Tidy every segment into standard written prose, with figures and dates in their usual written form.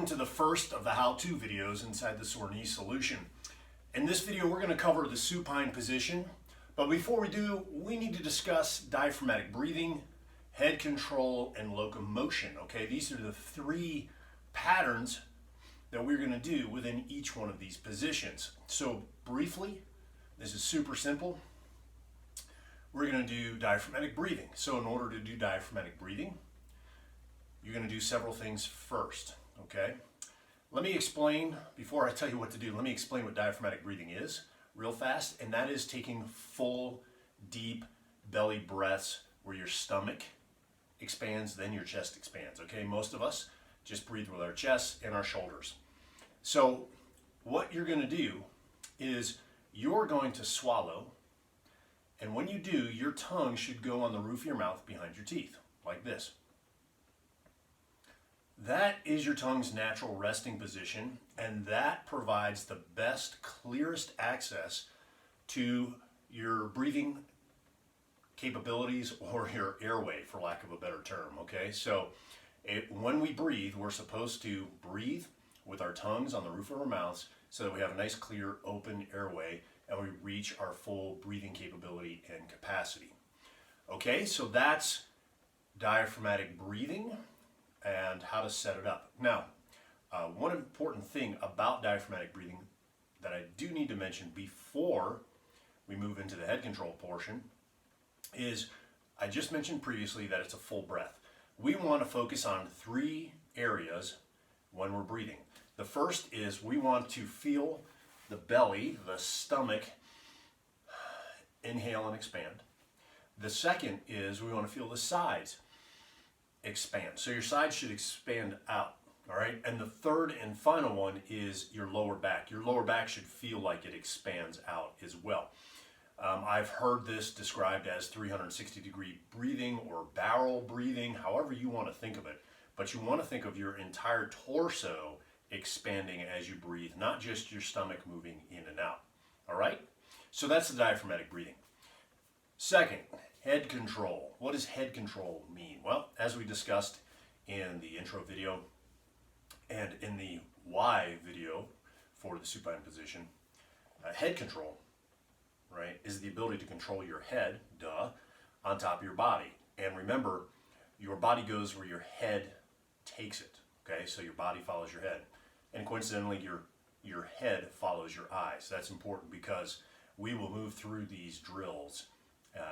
welcome to the first of the how-to videos inside the sore knee solution. In this video we're going to cover the supine position, but before we do, we need to discuss diaphragmatic breathing, head control, and locomotion. Okay, these are the three patterns that we're going to do within each one of these positions. So briefly, this is super simple. We're going to do diaphragmatic breathing. So in order to do diaphragmatic breathing, you're going to do several things first, okay? Let me explain, before I tell you what to do, let me explain what diaphragmatic breathing is real fast, and that is taking full, deep belly breaths where your stomach expands, then your chest expands, okay? Most of us just breathe with our chest and our shoulders. So what you're going to do is you're going to swallow, and when you do, your tongue should go on the roof of your mouth behind your teeth, like this. That is your tongue's natural resting position, and that provides the best, clearest access to your breathing capabilities or your airway, for lack of a better term, okay? So when we breathe, we're supposed to breathe with our tongues on the roof of our mouths so that we have a nice, clear, open airway and we reach our full breathing capability and capacity. Okay, so that's diaphragmatic breathing and how to set it up. Now, one important thing about diaphragmatic breathing that I do need to mention before we move into the head control portion is, I just mentioned previously that it's a full breath. We want to focus on three areas when we're breathing. The first is we want to feel the belly, the stomach, inhale and expand. The second is we want to feel the sides expand. So your sides should expand out, all right? And the third and final one is your lower back. Your lower back should feel like it expands out as well. I've heard this described as 360-degree breathing or barrel breathing, however you want to think of it. But you want to think of your entire torso expanding as you breathe, not just your stomach moving in and out, all right? So that's the diaphragmatic breathing. Second, head control. What does head control mean? Well, as we discussed in the intro video and in the why video for the supine position, head control, right, is the ability to control your head, on top of your body. And remember, your body goes where your head takes it, okay? So your body follows your head. And coincidentally, your head follows your eyes. That's important because we will move through these drills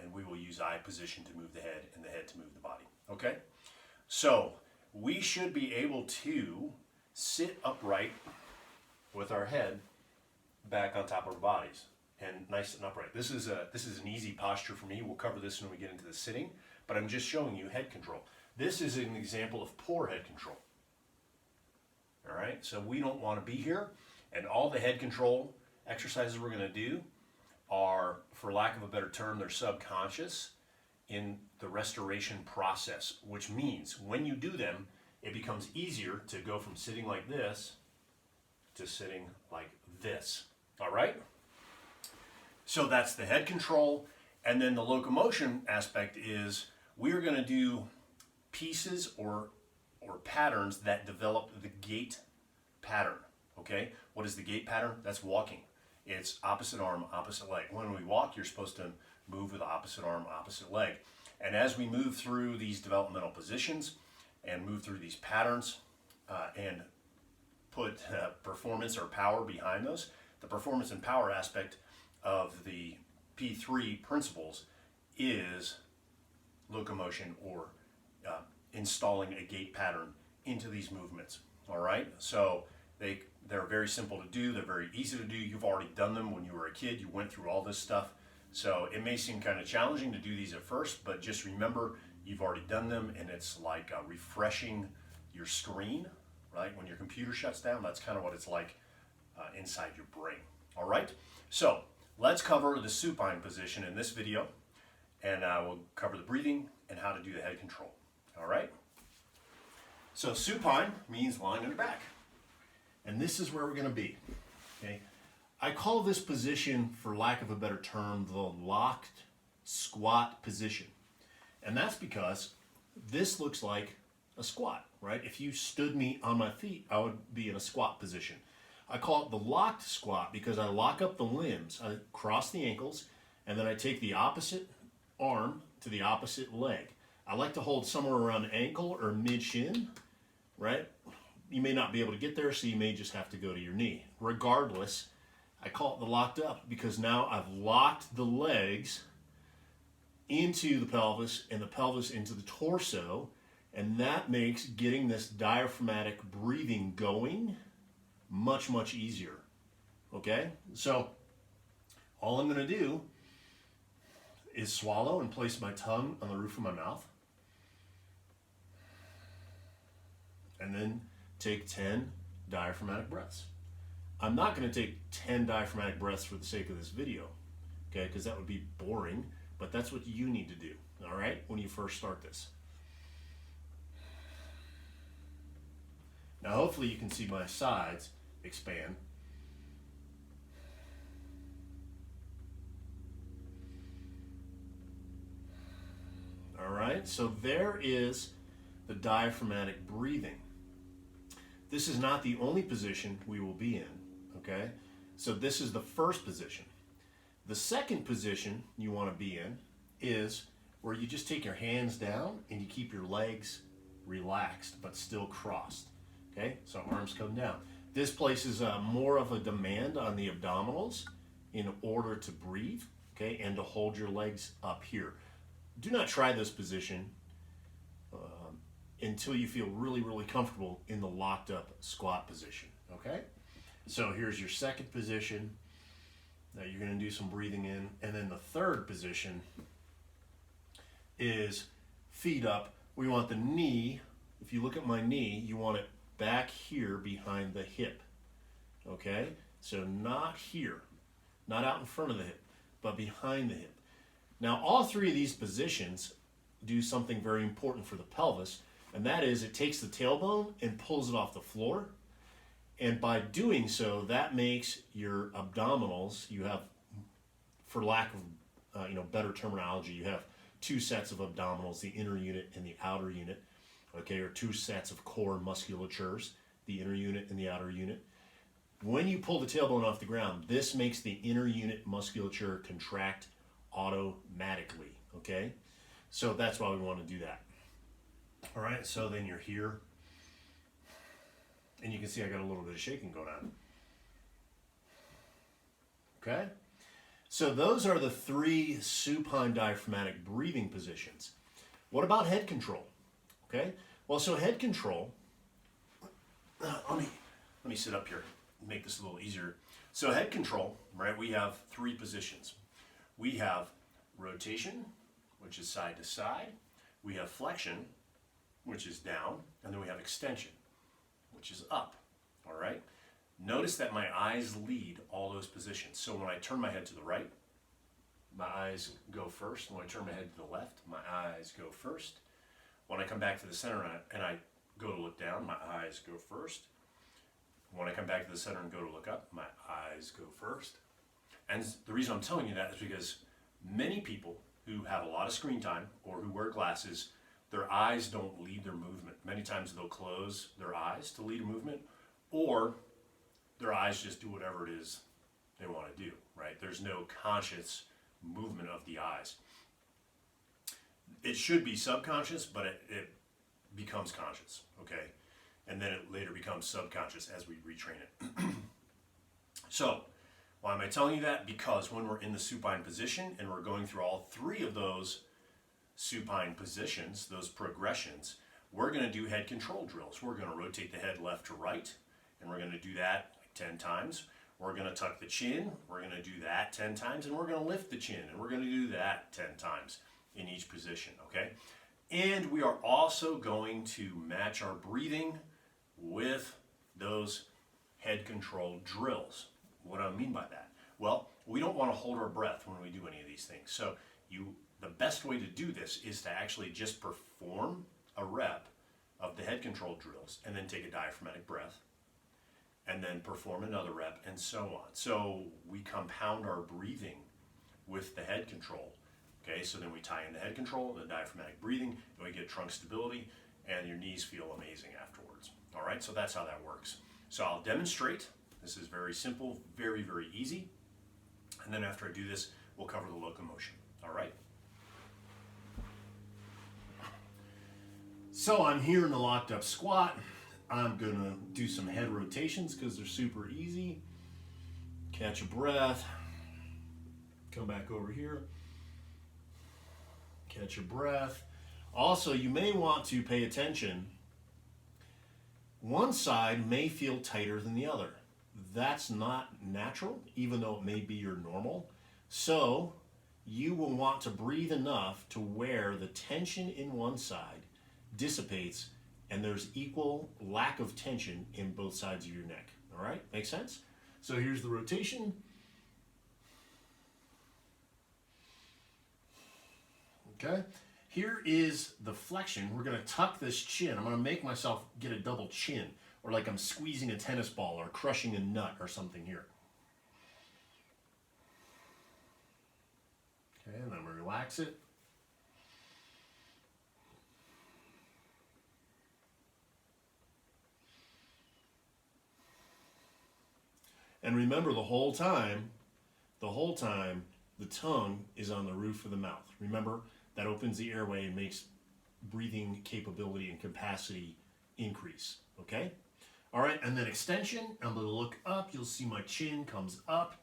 and we will use eye position to move the head and the head to move the body, okay? So we should be able to sit upright with our head back on top of our bodies and nice and upright. This is an easy posture for me. We'll cover this when we get into the sitting, but I'm just showing you head control. This is an example of poor head control. All right, so we don't want to be here, and all the head control exercises we're going to do are, for lack of a better term, they're subconscious in the restoration process, which means when you do them, it becomes easier to go from sitting like this to sitting like this. All right? So that's the head control, and then the locomotion aspect is we're going to do pieces or patterns that develop the gait pattern, okay? What is the gait pattern? That's walking. It's opposite arm, opposite leg. When we walk, you're supposed to move with opposite arm, opposite leg. And as we move through these developmental positions and move through these patterns and put performance or power behind those, the performance and power aspect of the P3 principles is locomotion or installing a gait pattern into these movements, all right? So they're very simple to do. They're very easy to do. You've already done them when you were a kid. You went through all this stuff. So it may seem kind of challenging to do these at first, but just remember you've already done them, and it's like refreshing your screen, right? When your computer shuts down, that's kind of what it's like inside your brain, all right? So let's cover the supine position in this video, and we'll cover the breathing and how to do the head control. All right? So supine means lying on your back. And this is where we're going to be. Okay? I call this position, for lack of a better term, the locked squat position. And that's because this looks like a squat, right? If you stood me on my feet, I would be in a squat position. I call it the locked squat because I lock up the limbs, I cross the ankles, and then I take the opposite arm to the opposite leg. I like to hold somewhere around ankle or mid-shin, right? You may not be able to get there, so you may just have to go to your knee. Regardless, I call it the locked up because now I've locked the legs into the pelvis and the pelvis into the torso, and that makes getting this diaphragmatic breathing going much, much easier. Okay? So all I'm going to do is swallow and place my tongue on the roof of my mouth, and then take 10 diaphragmatic breaths. I'm not going to take 10 diaphragmatic breaths for the sake of this video, okay, because that would be boring, but that's what you need to do, all right, when you first start this. Now, hopefully you can see my sides expand. All right, so there is the diaphragmatic breathing. This is not the only position we will be in, okay? So this is the first position. The second position you want to be in is where you just take your hands down and you keep your legs relaxed but still crossed, okay? So arms come down. This places more of a demand on the abdominals in order to breathe, okay, and to hold your legs up here. Do not try this position until you feel really, really comfortable in the locked up squat position, okay? So here's your second position that you're gonna do some breathing in. And then the third position is feet up. We want the knee, if you look at my knee, you want it back here behind the hip, okay? So not here, not out in front of the hip, but behind the hip. Now, all three of these positions do something very important for the pelvis, and that is it takes the tailbone and pulls it off the floor. And by doing so, that makes your abdominals, you have, for lack of better terminology, you have two sets of abdominals, the inner unit and the outer unit, okay, or two sets of core musculatures, the inner unit and the outer unit. When you pull the tailbone off the ground, this makes the inner unit musculature contract automatically, okay? So that's why we want to do that. All right, so then you're here, and you can see I got a little bit of shaking going on. Okay? So those are the three supine diaphragmatic breathing positions. What about head control? Okay? Well, so head control, let me sit up here and make this a little easier. So head control, right, we have three positions. We have rotation, which is side to side. We have flexion, which is down. And then we have extension, which is up. All right? Notice that my eyes lead all those positions. So when I turn my head to the right, my eyes go first. When I turn my head to the left, my eyes go first. When I come back to the center and I go to look down, my eyes go first. When I come back to the center and go to look up, my eyes go first. And the reason I'm telling you that is because many people who have a lot of screen time or who wear glasses, their eyes don't lead their movement. Many times they'll close their eyes to lead a movement, or their eyes just do whatever it is they want to do, right? There's no conscious movement of the eyes. It should be subconscious, but it becomes conscious, okay? And then it later becomes subconscious as we retrain it. So, why am I telling you that? Because when we're in the supine position and we're going through all three of those supine positions, those progressions, we're going to do head control drills. We're going to rotate the head left to right, and we're going to do that 10 times. We're going to tuck the chin. We're going to do that 10 times, and we're going to lift the chin, and we're going to do that 10 times in each position, okay? And we are also going to match our breathing with those head control drills. What do I mean by that? Well, we don't want to hold our breath when we do any of these things. So the best way to do this is to actually just perform a rep of the head control drills and then take a diaphragmatic breath and then perform another rep and so on. So we compound our breathing with the head control. Okay, so then we tie in the head control, the diaphragmatic breathing, and we get trunk stability, and your knees feel amazing afterwards. All right, so that's how that works. So I'll demonstrate. This is very simple, very, very easy. And then after I do this, we'll cover the locomotion. All right? So I'm here in the locked up squat. I'm gonna do some head rotations because they're super easy. Catch a breath. Come back over here. Catch your breath. Also, you may want to pay attention. One side may feel tighter than the other. That's not natural, even though it may be your normal. So you will want to breathe enough to where the tension in one side dissipates and there's equal lack of tension in both sides of your neck. All right, make sense? So here's the rotation. Okay, here is the flexion. We're gonna tuck this chin. I'm gonna make myself get a double chin, or like I'm squeezing a tennis ball or crushing a nut or something here. Okay, and then we relax it. And remember, the whole time, the tongue is on the roof of the mouth. Remember, that opens the airway and makes breathing capability and capacity increase, okay? All right, and then extension, I'm gonna look up. You'll see my chin comes up.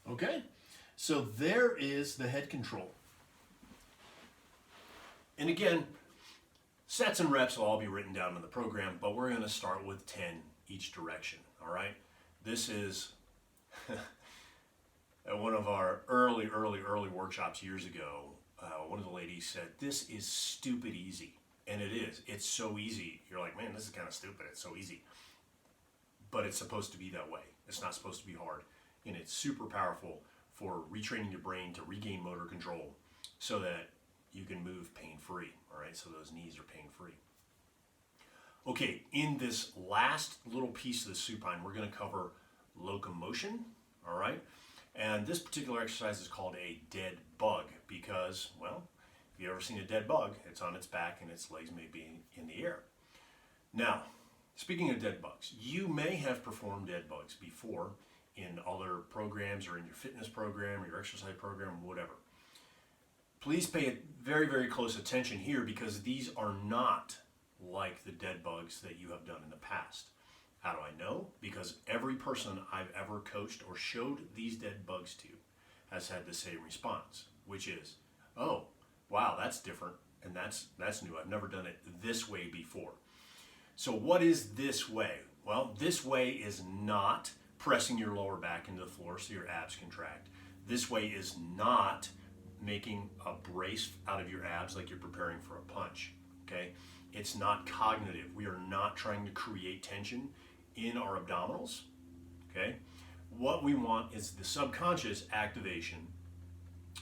Okay, so there is the head control. And again, sets and reps will all be written down in the program, but we're going to start with 10 each direction, all right? This is at one of our early workshops years ago. One of the ladies said, "This is stupid easy." And it is. It's so easy. You're like, man, this is kind of stupid. It's so easy. But it's supposed to be that way. It's not supposed to be hard. And it's super powerful for retraining your brain to regain motor control so that you can move pain-free, all right? So those knees are pain-free. Okay, in this last little piece of the supine, we're gonna cover locomotion, all right? And this particular exercise is called a dead bug because, well, if you've ever seen a dead bug, it's on its back and its legs may be in the air. Now, speaking of dead bugs, you may have performed dead bugs before in other programs or in your fitness program or your exercise program, whatever. Please pay very, very close attention here because these are not like the dead bugs that you have done in the past. How do I know? Because every person I've ever coached or showed these dead bugs to has had the same response, which is, oh, wow, that's different and that's new. I've never done it this way before. So what is this way? Well, this way is not pressing your lower back into the floor so your abs contract. This way is not making a brace out of your abs like you're preparing for a punch, okay? It's not cognitive. We are not trying to create tension in our abdominals, okay? What we want is the subconscious activation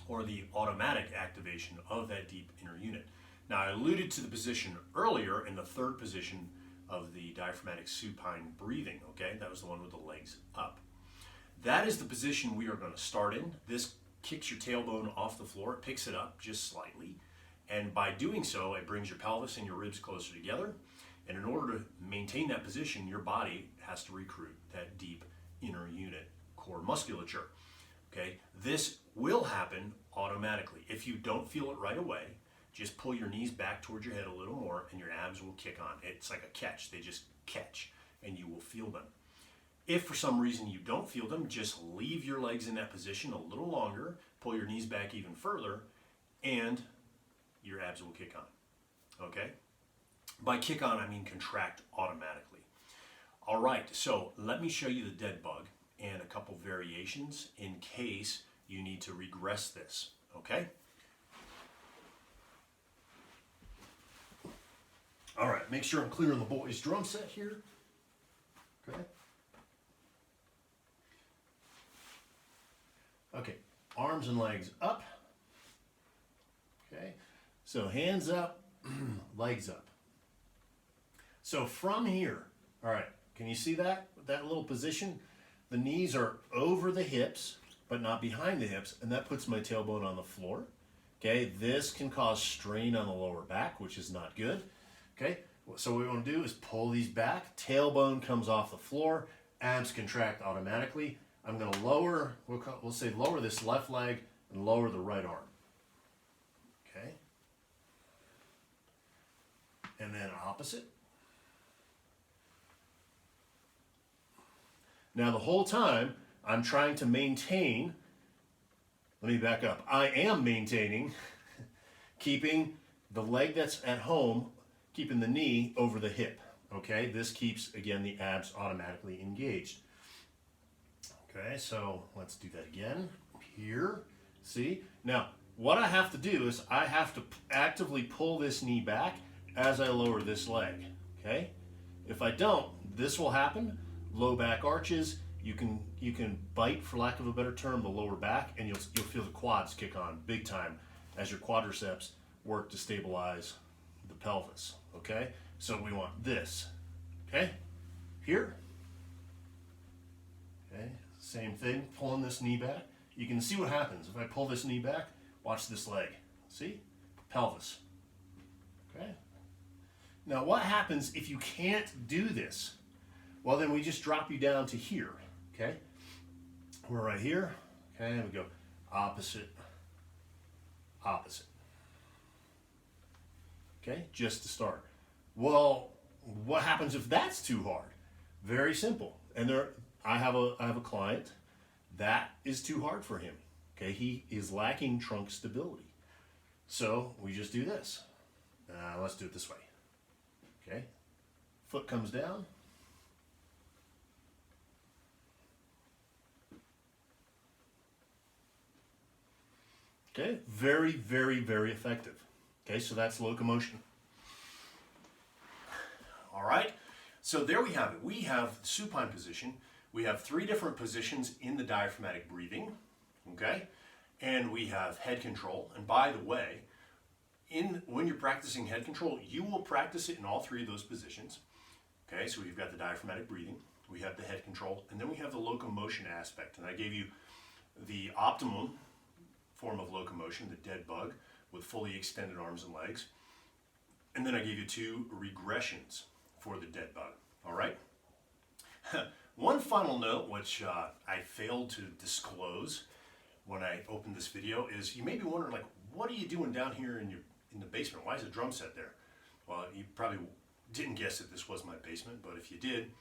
or the automatic activation of that deep inner unit. Now, I alluded to the position earlier in the third position of the diaphragmatic supine breathing, okay? That was the one with the legs up. That is the position we are going to start in. This kicks your tailbone off the floor. It picks it up just slightly. And by doing so, it brings your pelvis and your ribs closer together. And in order to maintain that position, your body has to recruit that deep inner unit core musculature, okay? This will happen automatically. If you don't feel it right away, just pull your knees back towards your head a little more and your abs will kick on. It's like a catch. They just catch and you will feel them. If for some reason you don't feel them, just leave your legs in that position a little longer, pull your knees back even further, and your abs will kick on, okay? By kick on, I mean contract automatically. All right, so let me show you the dead bug and a couple variations in case you need to regress this, okay? All right, make sure I'm clearing the boys' drum set here, okay? Okay, arms and legs up. Okay, so hands up, legs up. So from here, all right, can you see that little position? The knees are over the hips, but not behind the hips, and that puts my tailbone on the floor. Okay, this can cause strain on the lower back, which is not good. Okay, so what we want to do is pull these back, tailbone comes off the floor, abs contract automatically. I'm going to lower, we'll say lower this left leg and lower the right arm. Okay, and then opposite. Now the whole time I'm trying to maintain, let me back up, I am maintaining keeping the leg that's at home, keeping the knee over the hip. Okay, this keeps, again, the abs automatically engaged. Okay, so let's do that again. Here, see? Now, what I have to do is I have to actively pull this knee back as I lower this leg. Okay? If I don't, this will happen. Low back arches, you can bite, for lack of a better term, the lower back, and you'll feel the quads kick on big time as your quadriceps work to stabilize the pelvis. Okay? So we want this. Okay? Here. Okay? Same thing, pulling this knee back. You can see what happens. If I pull this knee back, watch this leg. See? Pelvis. Okay? Now what happens if you can't do this? Well, then we just drop you down to here, okay? We're right here, okay, and we go opposite, opposite. Okay, just to start. Well, what happens if that's too hard? Very simple. And I have a client that is too hard for him. Okay, he is lacking trunk stability. So we just do this. Let's do it this way. Okay, foot comes down. Okay, very, very, very effective. Okay, so that's locomotion. All right, so there we have it. We have supine position. We have 3 different positions in the diaphragmatic breathing, okay? And we have head control. And by the way, when you're practicing head control, you will practice it in all 3 of those positions. Okay, so we've got the diaphragmatic breathing, we have the head control, and then we have the locomotion aspect. And I gave you the optimum form of locomotion, the dead bug, with fully extended arms and legs. And then I gave you 2 regressions for the dead bug, all right? One final note, which I failed to disclose when I opened this video, is you may be wondering, like, what are you doing down here in the basement? Why is a drum set there? Well, you probably didn't guess that this was my basement, but if you did,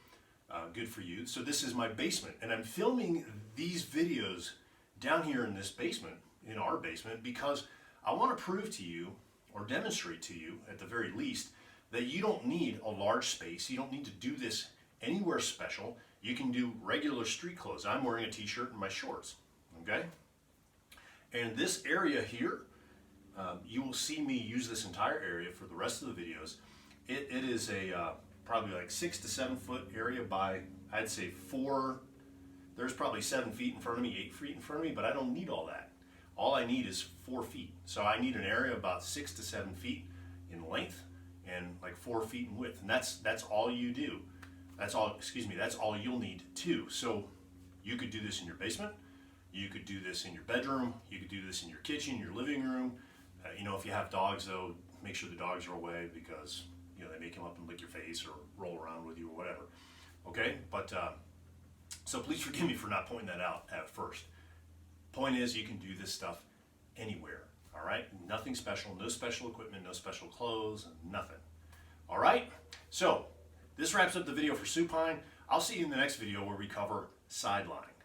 good for you. So this is my basement, and I'm filming these videos down here in this basement, in our basement, because I want to prove to you, or demonstrate to you at the very least, that you don't need a large space. You don't need to do this anywhere special. You can do regular street clothes. I'm wearing a t-shirt and my shorts, okay? And this area here, you will see me use this entire area for the rest of the videos. It is a probably like 6 to 7 foot area by, I'd say 4, there's probably 7 feet in front of me, 8 feet in front of me, but I don't need all that. All I need is 4 feet. So I need an area about 6 to 7 feet in length and like 4 feet in width. And that's all you do. That's all you'll need too. So you could do this in your basement. You could do this in your bedroom. You could do this in your kitchen, your living room. You know, if you have dogs though, make sure the dogs are away because, you know, they may come up and lick your face or roll around with you or whatever. Okay, but so please forgive me for not pointing that out at first. Point is, you can do this stuff anywhere, all right? Nothing special, no special equipment, no special clothes, nothing. All right, so this wraps up the video for supine. I'll see you in the next video where we cover sideline.